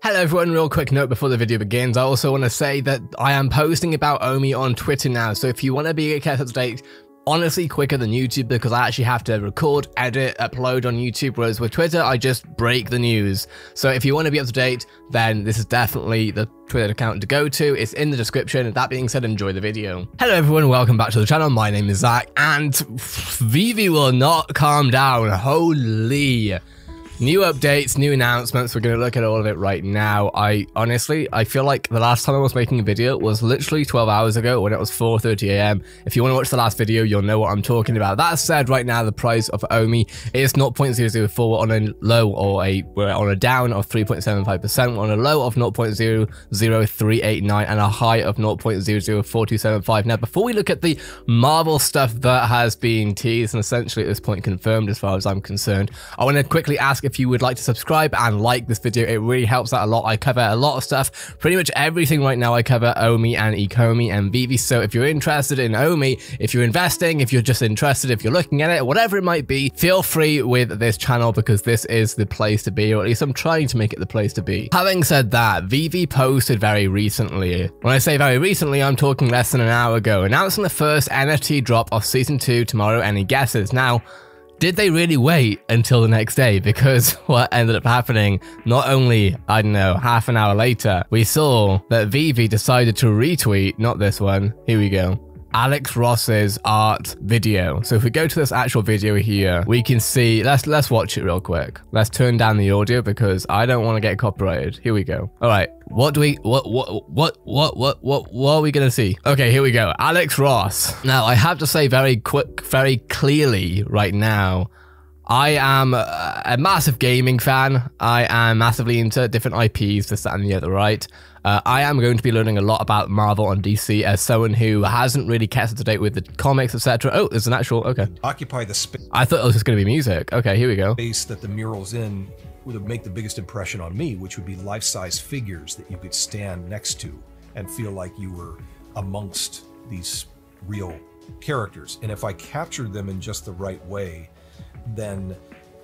Hello everyone, real quick note before the video begins. I also want to say that I am posting about Omi on Twitter now, so if you want to be kept up to date, honestly quicker than YouTube, because I actually have to record, edit, upload on YouTube, whereas with Twitter, I just break the news. So if you want to be up to date, then this is definitely the Twitter account to go to. It's in the description. That being said, enjoy the video. Hello everyone, welcome back to the channel. My name is Zach, and VeVe will not calm down. Holy. New updates, new announcements. We're going to look at all of it right now. I feel like the last time I was making a video was literally 12 hours ago when it was 4:30 a.m. If you want to watch the last video, you'll know what I'm talking about. That said, right now the price of Omi is 0.004. We're on a low we're on a down of 3.75%. We're on a low of 0.00389 and a high of 0.004275. Now, before we look at the Marvel stuff that has been teased and essentially at this point confirmed as far as I'm concerned, I want to quickly ask if you would like to subscribe and like this video. It really helps out a lot. I cover a lot of stuff, pretty much everything right now. I cover Omi and Ecomi and VeVe. So if you're interested in Omi, if you're investing, if you're just interested, if you're looking at it, whatever it might be, feel free with this channel because this is the place to be, or at least I'm trying to make it the place to be. Having said that, VeVe posted very recently. When I say very recently, I'm talking less than an hour ago, announcing the first NFT drop of Season 2 tomorrow. Any guesses? Now, did they really wait until the next day? Because what ended up happening, not only, I don't know, half an hour later, we saw that VeVe decided to retweet, not this one, here we go, Alex Ross's art video. So if we go to this actual video here, we can see, let's watch it real quick. Let's turn down the audio because I don't want to get copyrighted. Here we go. All right, what are we gonna see? Okay, here we go. Alex Ross. Now I have to say very clearly right now, I am a massive gaming fan. I am massively into different IPs, this, that, and the other, right? I am going to be learning a lot about Marvel and DC as someone who hasn't really kept up to date with the comics, etc. Oh, there's an actual, okay. Occupy the space. I thought it was just going to be music. Okay, here we go. Space that the mural's in would make the biggest impression on me, which would be life-size figures that you could stand next to and feel like you were amongst these real characters. And if I captured them in just the right way, then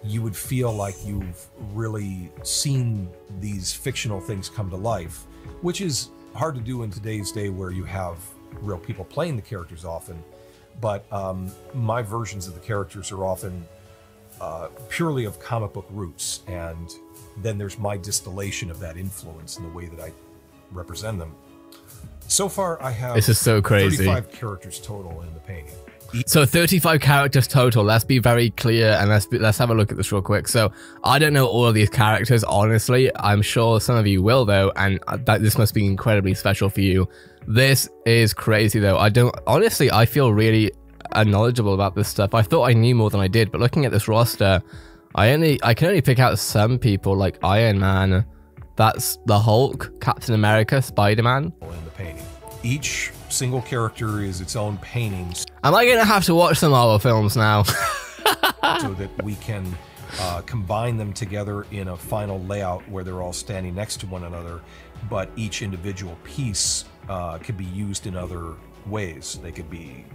you would feel like you've really seen these fictional things come to life, which is hard to do in today's day where you have real people playing the characters often. But my versions of the characters are often purely of comic book roots, and then there's my distillation of that influence in the way that I represent them. So far, I have this is so crazy. 35 characters total in the painting. So 35 characters total. Let's be very clear and let's have a look at this real quick. So I don't know all of these characters, honestly. I'm sure some of you will though, and this must be incredibly special for you. This is crazy though. Honestly, I feel really knowledgeable about this stuff. I thought I knew more than I did, but looking at this roster, I can only pick out some people like Iron Man, that's the Hulk, Captain America, Spider-Man. In the painting, each single character is its own painting. Am I gonna have to watch some Marvel films now? So that we can combine them together in a final layout where they're all standing next to one another, but each individual piece could be used in other ways. They could be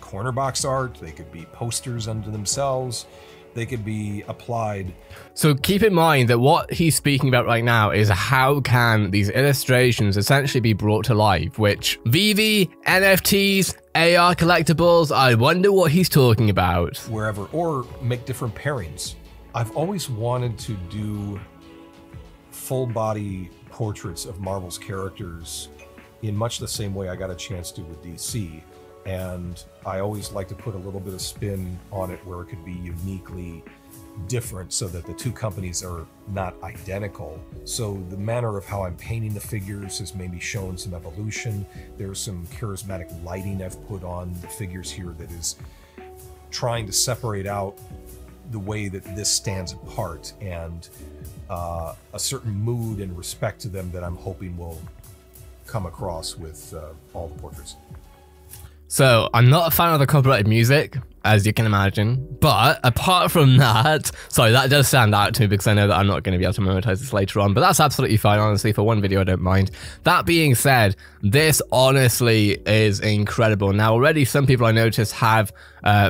corner box art, they could be posters unto themselves, they could be applied. So keep in mind that what he's speaking about right now is how can these illustrations essentially be brought to life, which VeVe NFTs, AR collectibles, I wonder what he's talking about. Wherever, or make different pairings. I've always wanted to do full body portraits of Marvel's characters in much the same way I got a chance to with DC. And I always like to put a little bit of spin on it where it could be uniquely different so that the two companies are not identical. So the manner of how I'm painting the figures has maybe shown some evolution. There's some charismatic lighting I've put on the figures here that is trying to separate out the way that this stands apart, and a certain mood and respect to them that I'm hoping will come across with all the portraits. So I'm not a fan of the copyrighted music, as you can imagine, but apart from that, sorry, that does stand out to me because I know that I'm not going to be able to monetize this later on, but that's absolutely fine, honestly. For one video, I don't mind. That being said, this honestly is incredible. Now, already some people I noticed have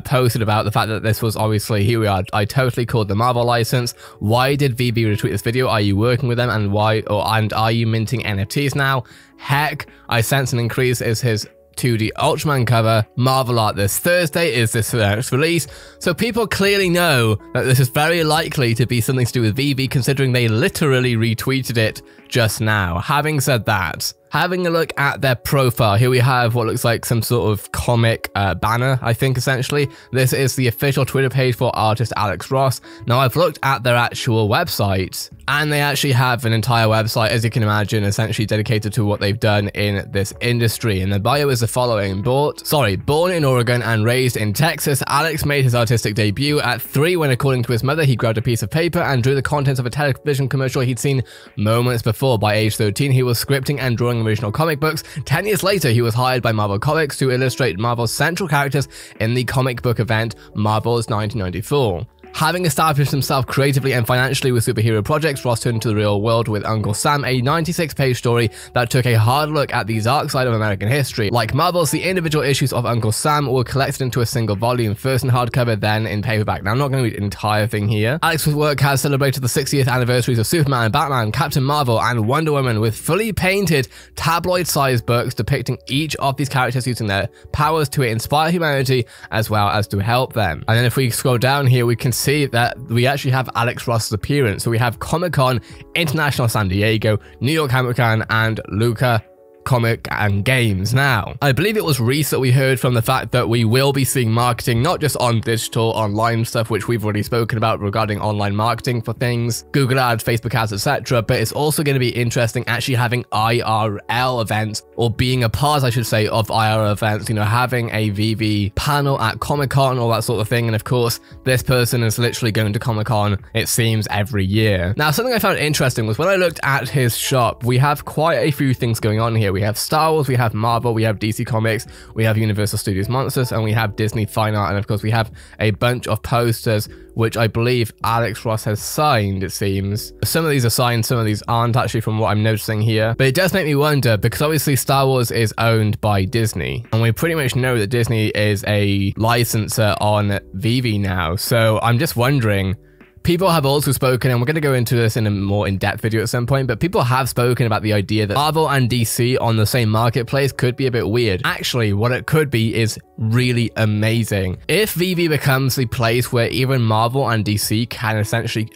posted about the fact that this was obviously, here we are, I totally called the Marvel license. Why did VeVe retweet this video? Are you working with them, and why, and are you minting NFTs now? Heck, I sense an increase is his 2D Ultraman cover. Marvel art this Thursday is this next release, so people clearly know that this is very likely to be something to do with VeVe, considering they literally retweeted it just now. Having said that, having a look at their profile, here we have what looks like some sort of comic banner, I think, essentially. This is the official Twitter page for artist Alex Ross. Now, I've looked at their actual website, and they actually have an entire website, as you can imagine, essentially dedicated to what they've done in this industry. And the bio is the following: born in Oregon and raised in Texas, Alex made his artistic debut at 3 when, according to his mother, he grabbed a piece of paper and drew the contents of a television commercial he'd seen moments before. By age 13, he was scripting and drawing original comic books. 10 years later, he was hired by Marvel Comics to illustrate Marvel's central characters in the comic book event Marvel's 1994. Having established himself creatively and financially with superhero projects, Ross turned to the real world with Uncle Sam, a 96-page story that took a hard look at the dark side of American history. Like Marvel's, the individual issues of Uncle Sam were collected into a single volume, first in hardcover, then in paperback. Now, I'm not going to read the entire thing here. Alex's work has celebrated the 60th anniversaries of Superman and Batman, Captain Marvel, and Wonder Woman, with fully painted, tabloid-sized books depicting each of these characters using their powers to inspire humanity as well as to help them. And then if we scroll down here, we can see that we actually have Alex Ross's appearance. So we have Comic-Con International San Diego, New York Comic-Con, and Luca Comic and Games. Now, I believe it was Reese that we heard from the fact that we will be seeing marketing, not just on digital, online stuff, which we've already spoken about regarding online marketing for things, Google ads, Facebook ads, etc. But it's also going to be interesting actually having IRL events, or being a part, I should say, of IRL events, you know, having a VeVe panel at Comic-Con, all that sort of thing. And of course, this person is literally going to Comic-Con, it seems, every year. Now, something I found interesting was when I looked at his shop, we have quite a few things going on here. We have Star Wars, we have Marvel, we have DC Comics, we have Universal Studios Monsters, and we have Disney Fine Art, and of course we have a bunch of posters, which I believe Alex Ross has signed, it seems. Some of these are signed, some of these aren't, actually, from what I'm noticing here. But it does make me wonder, because obviously Star Wars is owned by Disney, and we pretty much know that Disney is a licensor on VeVe now, so I'm just wondering, people have also spoken, and we're going to go into this in a more in-depth video at some point, but people have spoken about the idea that Marvel and DC on the same marketplace could be a bit weird. Actually, what it could be is really amazing. If VeVe becomes the place where even Marvel and DC can essentially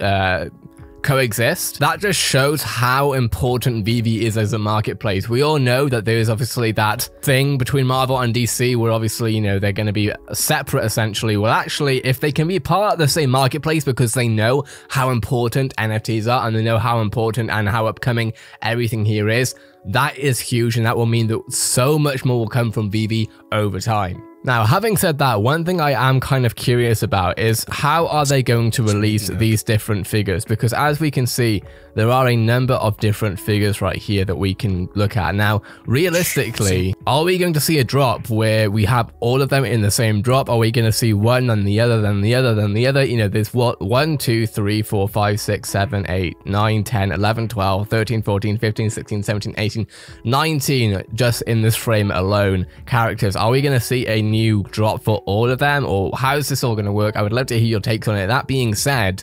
coexist, that just shows how important VeVe is as a marketplace. We all know that there is obviously that thing between Marvel and DC where obviously, you know, they're going to be separate essentially. Well, actually, if they can be part of the same marketplace because they know how important NFTs are and they know how important and how upcoming everything here is, that is huge, and that will mean that so much more will come from VeVe over time. Now, having said that, one thing I am kind of curious about is how are they going to release these different figures? Because as we can see, there are a number of different figures right here that we can look at. Now, realistically, are we going to see a drop where we have all of them in the same drop? Are we going to see one, then the other, then the other, then the other? You know, there's what, 1, 2, 3, 4, 5, 6, 7, 8, 9, 10, 11, 12, 13, 14, 15, 16, 17, 18, 19, just in this frame alone, characters. Are we going to see a new drop for all of them, or how is this all going to work? I would love to hear your takes on it. That being said,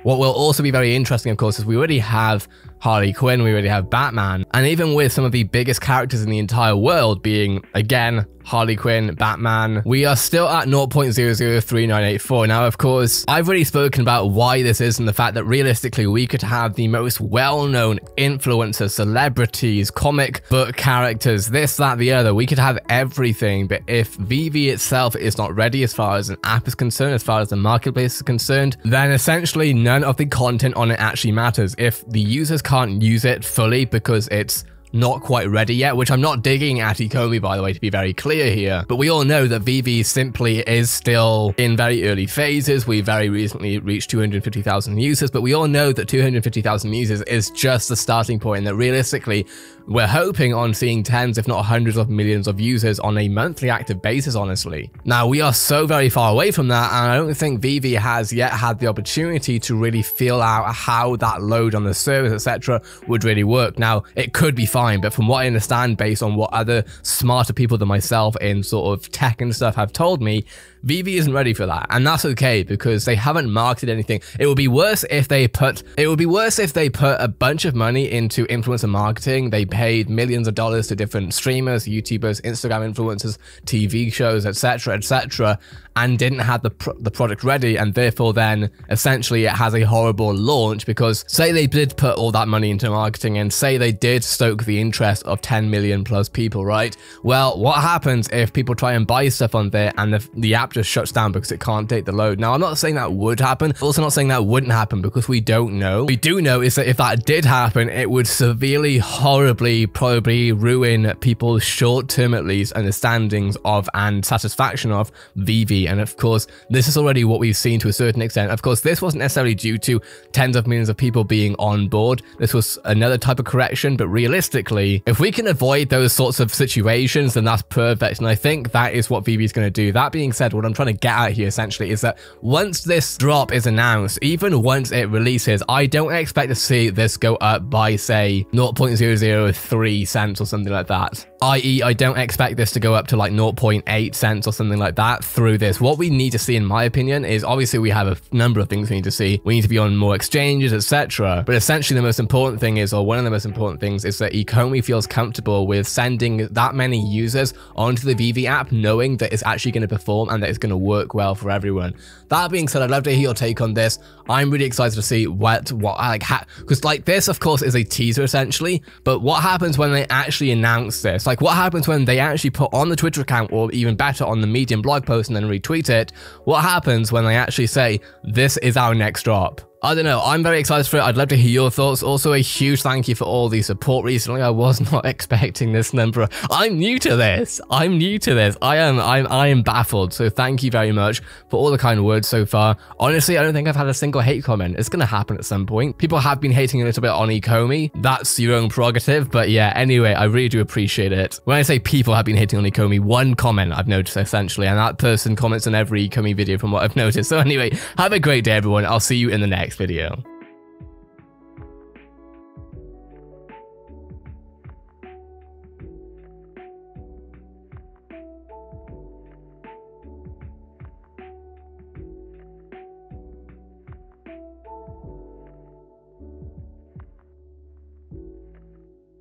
what will also be very interesting, of course, is we already have Harley Quinn, we already have Batman, and even with some of the biggest characters in the entire world being, again, Harley Quinn, Batman, we are still at 0.003984. Now, of course, I've already spoken about why this is and the fact that realistically we could have the most well-known influencers, celebrities, comic book characters, this, that, the other. We could have everything, but if VeVe itself is not ready as far as an app is concerned, as far as the marketplace is concerned, then essentially none of the content on it actually matters. If the users can't use it fully because it's not quite ready yet, which I'm not digging at Ecomi, by the way, to be very clear here, but we all know that VeVe simply is still in very early phases. We very recently reached 250,000 users, but we all know that 250,000 users is just the starting point, and that realistically we're hoping on seeing tens, if not hundreds of millions of users on a monthly active basis, honestly. Now, we are so very far away from that, and I don't think VeVe has yet had the opportunity to really feel out how that load on the servers, etc. would really work. Now, it could be fine, but from what I understand, based on what other smarter people than myself in sort of tech and stuff have told me, VeVe isn't ready for that, and that's okay because they haven't marketed anything. It would be worse if they put a bunch of money into influencer marketing. They paid millions of dollars to different streamers, YouTubers, Instagram influencers, TV shows, etc., etc., and didn't have the product ready, and therefore then essentially it has a horrible launch. Because say they did put all that money into marketing and say they did stoke the interest of 10 million plus people, right? Well, what happens if people try and buy stuff on there and the app just shuts down because it can't take the load? Now, I'm not saying that would happen, also not saying that wouldn't happen, because we don't know. We do know is that if that did happen, it would severely, horribly, probably ruin people's short-term, at least, understandings of and satisfaction of VeVe. And of course, this is already what we've seen to a certain extent. Of course, this wasn't necessarily due to tens of millions of people being on board. This was another type of correction, but realistically, if we can avoid those sorts of situations, then that's perfect. And I think that is what VeVe is going to do. That being said, what I'm trying to get at here essentially is that once this drop is announced, even once it releases, I don't expect to see this go up by, say, 0.003 cents or something like that. i.e., I don't expect this to go up to like 0.8 cents or something like that through this. What we need to see, in my opinion, is obviously we have a number of things we need to see. We need to be on more exchanges, etc. But essentially the most important thing is, or one of the most important things, is that Ecomi feels comfortable with sending that many users onto the VeVe app, knowing that it's actually going to perform and that it's going to work well for everyone. That being said, I'd love to hear your take on this. I'm really excited to see because like this, of course, is a teaser essentially, but what happens when they actually announce this? Like, what happens when they actually put on the Twitter account, or even better, on the Medium blog post and then retweet it? What happens when they actually say, this is our next drop? I don't know. I'm very excited for it. I'd love to hear your thoughts. Also, a huge thank you for all the support recently. I was not expecting this number. I'm new to this. I am baffled. So thank you very much for all the kind words so far. Honestly, I don't think I've had a single hate comment. It's going to happen at some point. People have been hating a little bit on Ecomi. That's your own prerogative. But yeah, anyway, I really do appreciate it. When I say people have been hating on Ecomi, one comment I've noticed essentially, and that person comments on every Ecomi video from what I've noticed. So anyway, have a great day, everyone. I'll see you in the next video.